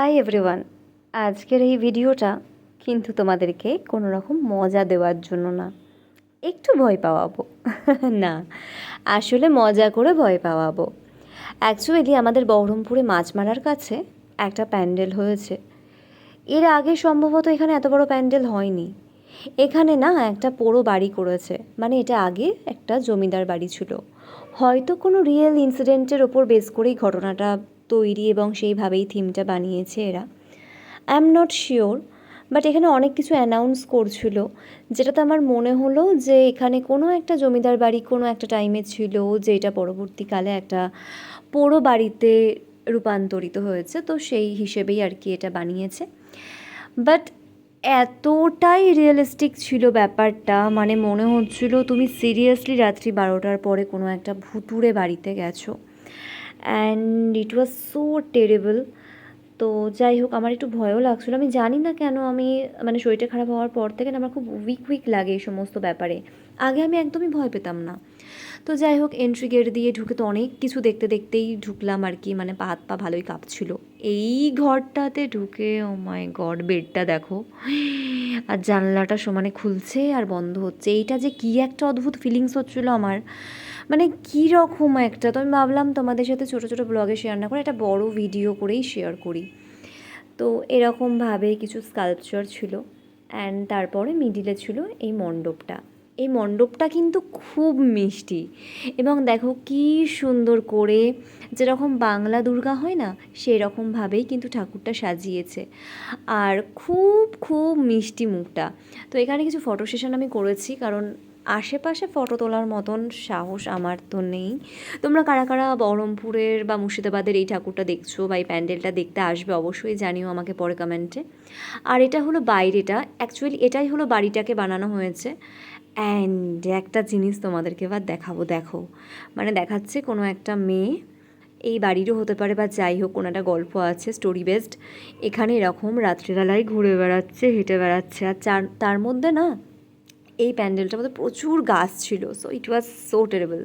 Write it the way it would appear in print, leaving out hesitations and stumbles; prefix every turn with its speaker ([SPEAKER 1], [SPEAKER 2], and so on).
[SPEAKER 1] Hi everyone, আজকের এই ভিডিওটা কিন্তু তোমাদেরকে কোনো রকম মজা দেওয়ার জন্য না, একটু ভয় পাওয়াবো না, আসলে মজা করে ভয় পাওয়াবো। অ্যাকচুয়ালি আমাদের বহরমপুরে মাছমারার কাছে একটা প্যান্ডেল হয়েছে। এর আগে সম্ভবত এখানে এত বড় প্যান্ডেল হয়নি। এখানে না একটা পোড়ো বাড়ি করেছে, মানে এটা আগে একটা জমিদার বাড়ি ছিল। হয়তো কোনো রিয়েল ইনসিডেন্টের ওপর বেস করেই ঘটনাটা তৈরি এবং সেইভাবেই থিমটা বানিয়েছে এরা। I am not sure, but এখানে অনেক কিছু অ্যানাউন্স করছিল, যেটাতে আমার মনে হলো যে এখানে কোনো একটা জমিদার বাড়ি কোনো একটা টাইমে ছিল, যে এটা পরবর্তীকালে একটা পোড়ো বাড়িতে রূপান্তরিত হয়েছে, তো সেই হিসেবেই আর কি এটা বানিয়েছে। বাট এতটাই রিয়েলিস্টিক ছিল ব্যাপারটা, মানে মনে হচ্ছিল তুমি সিরিয়াসলি রাত্রি 12টার পরে কোনো একটা ভুতুড়ে বাড়িতে গেছো। And it was so terrible. তো যাই হোক, আমার একটু ভয়ও লাগছিলো। আমি জানি না কেন, আমি মানে শরীরটা খারাপ হওয়ার পর থেকে না আমার খুব উইক লাগে এই সমস্ত ব্যাপারে। আগে আমি একদমই ভয় পেতাম না। তো যাই হোক, এন্ট্রি গেট দিয়ে ঢুকে তো অনেক কিছু দেখতে দেখতেই ঢুকলাম আর কি, মানে হাত পা ভালোই কাঁপছিল। এই ঘরটাতে ঢুকে ও মাই গড, বেডটা দেখো, আর জানলাটা সমানে খুলছে আর বন্ধ হচ্ছে। এইটা যে কী একটা অদ্ভুত ফিলিংস হচ্ছিলো আমার, মানে কী রকম একটা। তো আমি ভাবলাম তোমাদের সাথে ছোটো ছোটো ব্লগে শেয়ার না করে একটা বড় ভিডিও করেই শেয়ার করি। তো এরকমভাবে কিছু স্কাল্পচার ছিল, অ্যান্ড তারপরে মিডিলে ছিল এই মণ্ডপটা। এই মণ্ডপটা কিন্তু খুব মিষ্টি, এবং দেখো কী সুন্দর করে, যেরকম বাংলা দুর্গা হয় না, সেই রকমভাবেই কিন্তু ঠাকুরটা সাজিয়েছে, আর খুব খুব মিষ্টি মুখটা। তো এখানে কিছু ফটো সেশন আমি করেছি, কারণ আশেপাশে ফটো তোলার মতন সাহস আমার তো নেই। তোমরা কারা কারা বহরমপুরের বা মুর্শিদাবাদের এই ঠাকুরটা দেখছো বা এই প্যান্ডেলটা দেখতে আসবে, অবশ্যই জানিও আমাকে পরে কমেন্টে। আর এটা হলো বাইরেটা, অ্যাকচুয়ালি এটাই হলো বাড়িটাকে বানানো হয়েছে। অ্যান্ড একটা জিনিস তোমাদেরকে এবার দেখাবো, দেখো, মানে দেখাচ্ছে কোনো একটা মেয়ে, এই বাড়িরও হতে পারে বা যাই হোক, কোনো একটা গল্প আছে স্টোরি বেসড, এখানে এরকম রাত্রিবেলায় ঘুরে বেড়াচ্ছে, হেঁটে বেড়াচ্ছে। আর তার মধ্যে না, এই প্যান্ডেলটার মধ্যে প্রচুর গাছ ছিল, so it was so terrible.